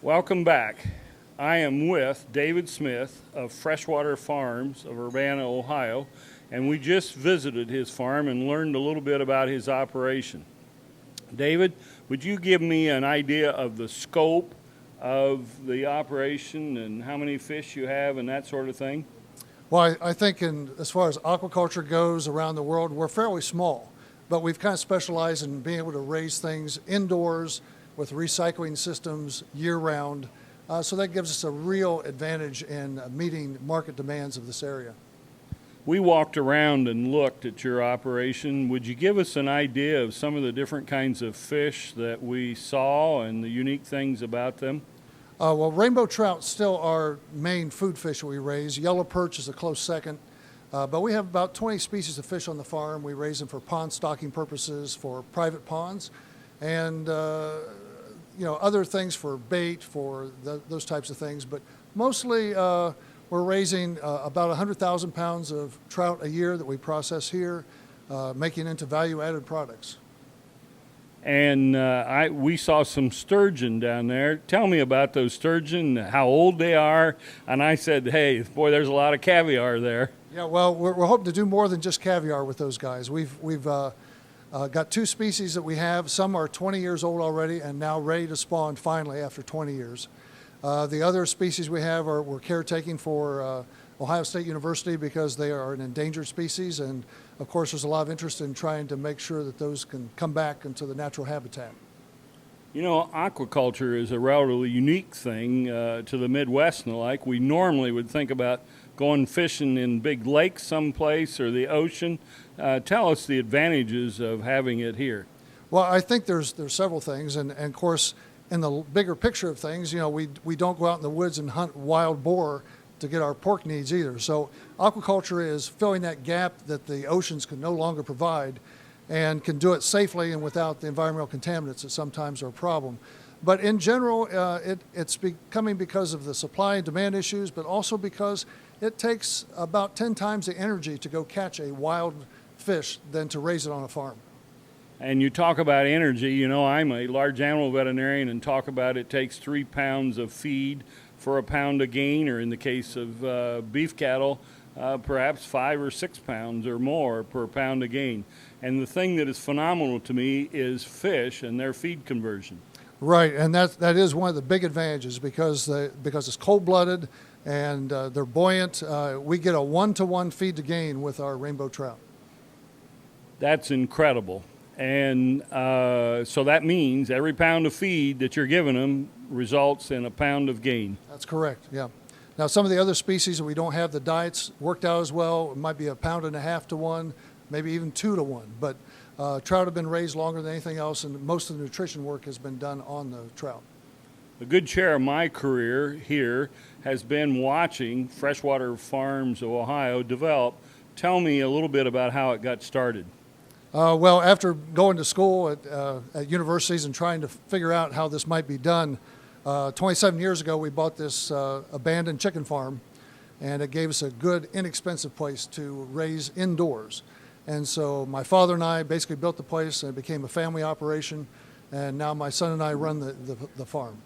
Welcome back. I am with David Smith of Freshwater Farms of Urbana, Ohio, and we just visited his farm and learned a little bit about his operation. David, would you give me an idea of the scope of the operation and how many fish you have and that sort of thing? Well, I think as far as aquaculture goes around the world, we're fairly small, but we've kind of specialized in being able to raise things indoors with recycling systems year-round. So that gives us a real advantage in meeting market demands of this area. We walked around and looked at your operation. Would you give us an idea of some of the different kinds of fish that we saw and the unique things about them? Well, rainbow trout still our main food fish we raise. Yellow perch is a close second. But we have about 20 species of fish on the farm. We raise them for pond stocking purposes, for private ponds, and other things for bait, for those types of things. But mostly we're raising about 100,000 pounds of trout a year that we process here, making into value-added products. And we saw some sturgeon down there. Tell me about those sturgeon, how old they are. And I said, hey, boy, there's a lot of caviar there. Yeah, well, we're hoping to do more than just caviar with those guys. We've got two species that we have. Some are 20 years old already and now ready to spawn finally after 20 years. The other species we have we're caretaking for Ohio State University because they are an endangered species, and of course there's a lot of interest in trying to make sure that those can come back into the natural habitat. You know, aquaculture is a relatively unique thing to the Midwest and the like. We normally would think about going fishing in big lakes someplace or the ocean. Tell us the advantages of having it here. Well, I think there's several things, and of course in the bigger picture of things, we don't go out in the woods and hunt wild boar to get our pork needs either. So aquaculture is filling that gap that the oceans can no longer provide, and can do it safely and without the environmental contaminants that sometimes are a problem. But in general, it's becoming because of the supply and demand issues, but also because it takes about 10 times the energy to go catch a wild fish than to raise it on a farm. And you talk about energy. I'm a large animal veterinarian and talk about it takes 3 pounds of feed for a pound of gain, or in the case of beef cattle, perhaps 5 or 6 pounds or more per pound of gain. And the thing that is phenomenal to me is fish and their feed conversion. Right, and that is one of the big advantages because it's cold-blooded and they're buoyant. We get a 1-to-1 feed to gain with our rainbow trout. That's incredible. And so that means every pound of feed that you're giving them results in a pound of gain. That's correct, yeah. Now, some of the other species that we don't have the diets worked out as well, it might be 1.5 pounds to 1, maybe even 2 to 1. But trout have been raised longer than anything else, and most of the nutrition work has been done on the trout. A good share of my career here has been watching Freshwater Farms of Ohio develop. Tell me a little bit about how it got started. Well, after going to school at universities and trying to figure out how this might be done, 27 years ago we bought this abandoned chicken farm, and it gave us a good, inexpensive place to raise indoors. And so my father and I basically built the place, and it became a family operation, and now my son and I run the farm.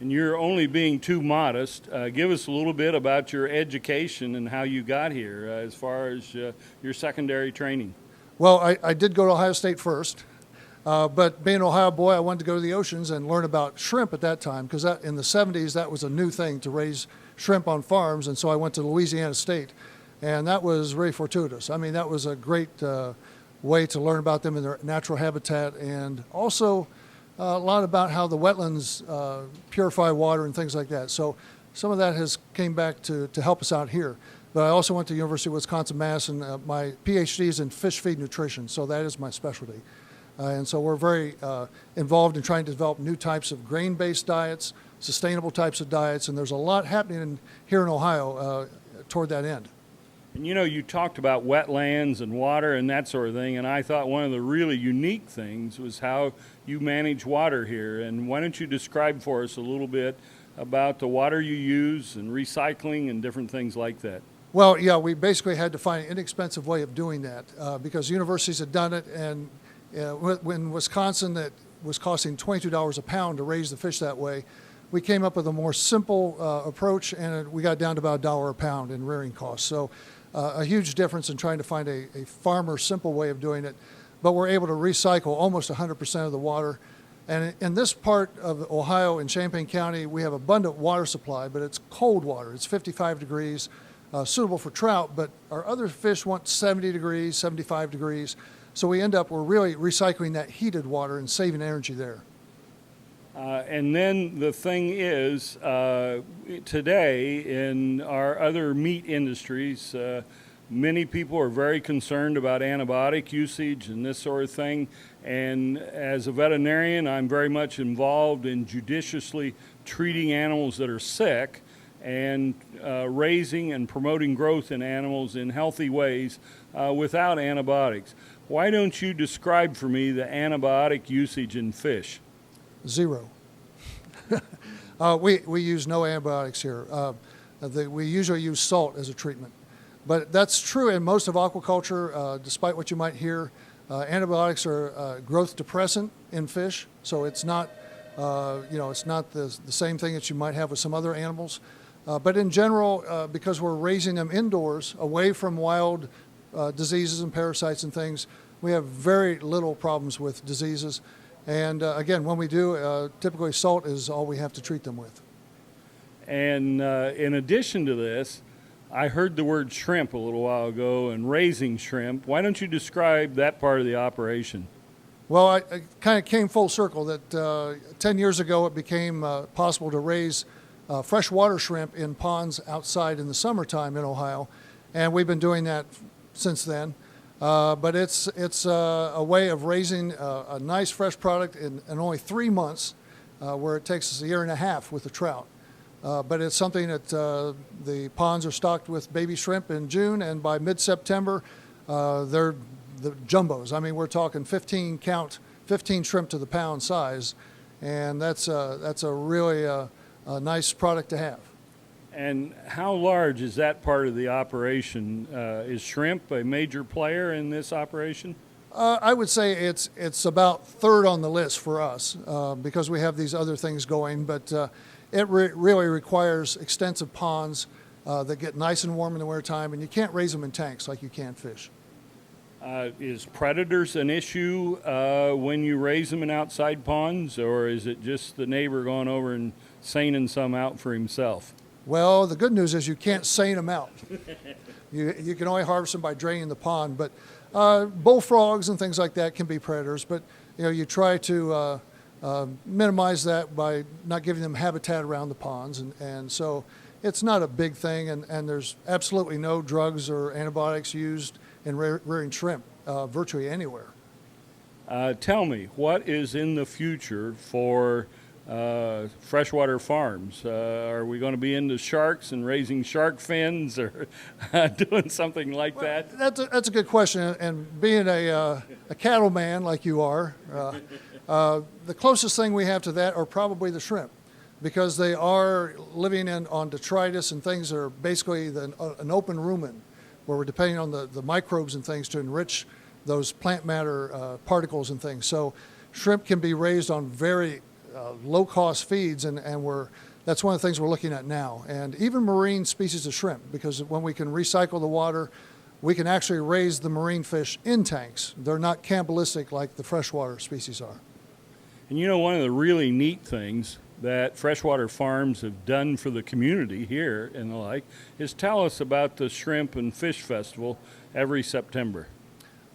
And you're only being too modest. Give us a little bit about your education and how you got here as far as your secondary training. Well, I did go to Ohio State first, but being an Ohio boy, I wanted to go to the oceans and learn about shrimp at that time, because in the 70s, that was a new thing to raise shrimp on farms, and so I went to Louisiana State, and that was very fortuitous. I mean, that was a great way to learn about them in their natural habitat, and also a lot about how the wetlands purify water and things like that. So some of that has came back to help us out here. But I also went to the University of Wisconsin-Madison. My PhD is in fish feed nutrition, so that is my specialty. And so we're very involved in trying to develop new types of grain-based diets, sustainable types of diets, and there's a lot happening here in Ohio toward that end. And you talked about wetlands and water and that sort of thing, and I thought one of the really unique things was how you manage water here. And why don't you describe for us a little bit about the water you use and recycling and different things like that? Well, yeah, we basically had to find an inexpensive way of doing that because universities had done it, and when Wisconsin, that was costing $22 a pound to raise the fish that way, we came up with a more simple approach, and we got down to about $1 a pound in rearing costs. So a huge difference in trying to find a farmer simple way of doing it. But we're able to recycle almost 100% of the water. And in this part of Ohio, in Champaign County, we have abundant water supply, but it's cold water. It's 55 degrees, suitable for trout, but our other fish want 70 degrees, 75 degrees. So we're really recycling that heated water and saving energy there. And then the thing is, today in our other meat industries, many people are very concerned about antibiotic usage and this sort of thing. And as a veterinarian, I'm very much involved in judiciously treating animals that are sick and raising and promoting growth in animals in healthy ways without antibiotics. Why don't you describe for me the antibiotic usage in fish? 0. We use no antibiotics here. We usually use salt as a treatment. But that's true in most of aquaculture, despite what you might hear. Antibiotics are a growth depressant in fish, so it's not, it's not the same thing that you might have with some other animals. But in general, because we're raising them indoors, away from wild diseases and parasites and things, we have very little problems with diseases. And again, when we do, typically salt is all we have to treat them with. And in addition to this, I heard the word shrimp a little while ago and raising shrimp. Why don't you describe that part of the operation? Well, I kind of came full circle that 10 years ago it became possible to raise freshwater shrimp in ponds outside in the summertime in Ohio. And we've been doing that since then. But it's a way of raising a nice fresh product in only 3 months, where it takes us a year and a half with the trout. But it's something that the ponds are stocked with baby shrimp in June, and by mid-September, they're the jumbos. I mean, we're talking 15 shrimp to the pound size, and that's a really a nice product to have. And how large is that part of the operation? Is shrimp a major player in this operation? I would say it's about third on the list for us because we have these other things going, but it really requires extensive ponds that get nice and warm in the wintertime, and you can't raise them in tanks like you can fish. Is predators an issue when you raise them in outside ponds, or is it just the neighbor going over and seining some out for himself? Well, the good news is you can't seine them out. You can only harvest them by draining the pond, but bullfrogs and things like that can be predators, but you try to minimize that by not giving them habitat around the ponds, and so it's not a big thing, and there's absolutely no drugs or antibiotics used in rearing shrimp virtually anywhere. Tell me, what is in the future for freshwater farms? Are we going to be into sharks and raising shark fins or doing something like that? That's a good question, and being a cattleman like you are, the closest thing we have to that are probably the shrimp, because they are living on detritus and things that are basically an open rumen, where we're depending on the microbes and things to enrich those plant matter particles and things. So shrimp can be raised on very low-cost feeds, and that's one of the things we're looking at now. And even marine species of shrimp, because when we can recycle the water, we can actually raise the marine fish in tanks. They're not cannibalistic like the freshwater species are. And one of the really neat things that freshwater farms have done for the community here and the like is tell us about the Shrimp and Fish Festival every September.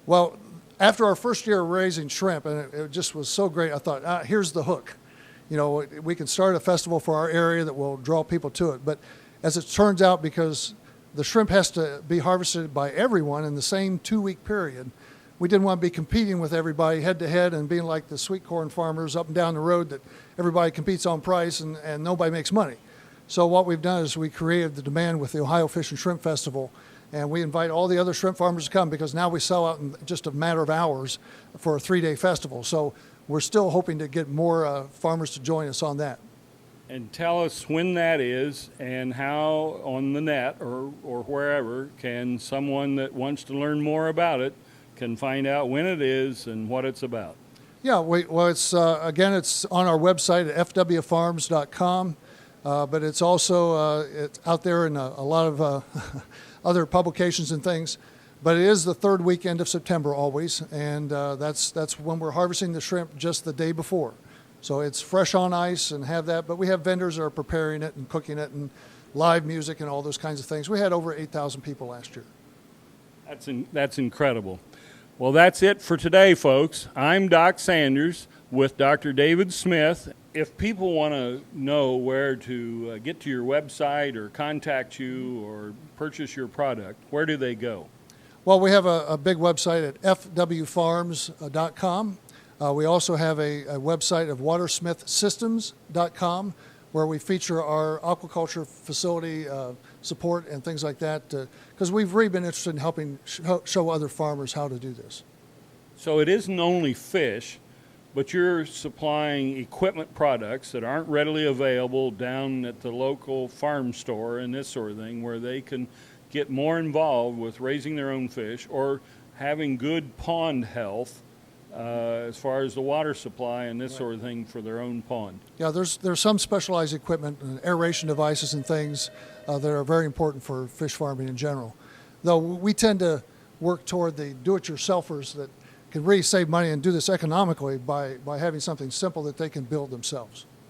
Well, after our first year of raising shrimp, and it just was so great, I thought, here's the hook. We can start a festival for our area that will draw people to it. But as it turns out, because the shrimp has to be harvested by everyone in the same 2-week period, we didn't want to be competing with everybody head to head and being like the sweet corn farmers up and down the road that everybody competes on price and nobody makes money. So what we've done is we created the demand with the Ohio Fish and Shrimp Festival, and we invite all the other shrimp farmers to come, because now we sell out in just a matter of hours for a 3-day festival. So we're still hoping to get more farmers to join us on that. And tell us when that is and how on the net or wherever can someone that wants to learn more about it can find out when it is and what it's about. Yeah, well, it's again, it's on our website at fwfarms.com, but it's also it's out there in a lot of other publications and things. But it is the third weekend of September always, and that's when we're harvesting the shrimp just the day before. So it's fresh on ice and have that, but we have vendors that are preparing it and cooking it and live music and all those kinds of things. We had over 8,000 people last year. That's incredible. Well, that's it for today, folks. I'm Doc Sanders with Dr. David Smith. If people want to know where to get to your website or contact you or purchase your product, where do they go? Well, we have a big website at fwfarms.com. We also have a website of watersmithsystems.com where we feature our aquaculture facility support and things like that, because we've really been interested in helping show other farmers how to do this. So it isn't only fish, but you're supplying equipment products that aren't readily available down at the local farm store and this sort of thing, where they can get more involved with raising their own fish or having good pond health as far as the water supply and this sort of thing for their own pond. Yeah, there's some specialized equipment and aeration devices and things that are very important for fish farming in general. Though we tend to work toward the do-it-yourselfers that can really save money and do this economically by having something simple that they can build themselves.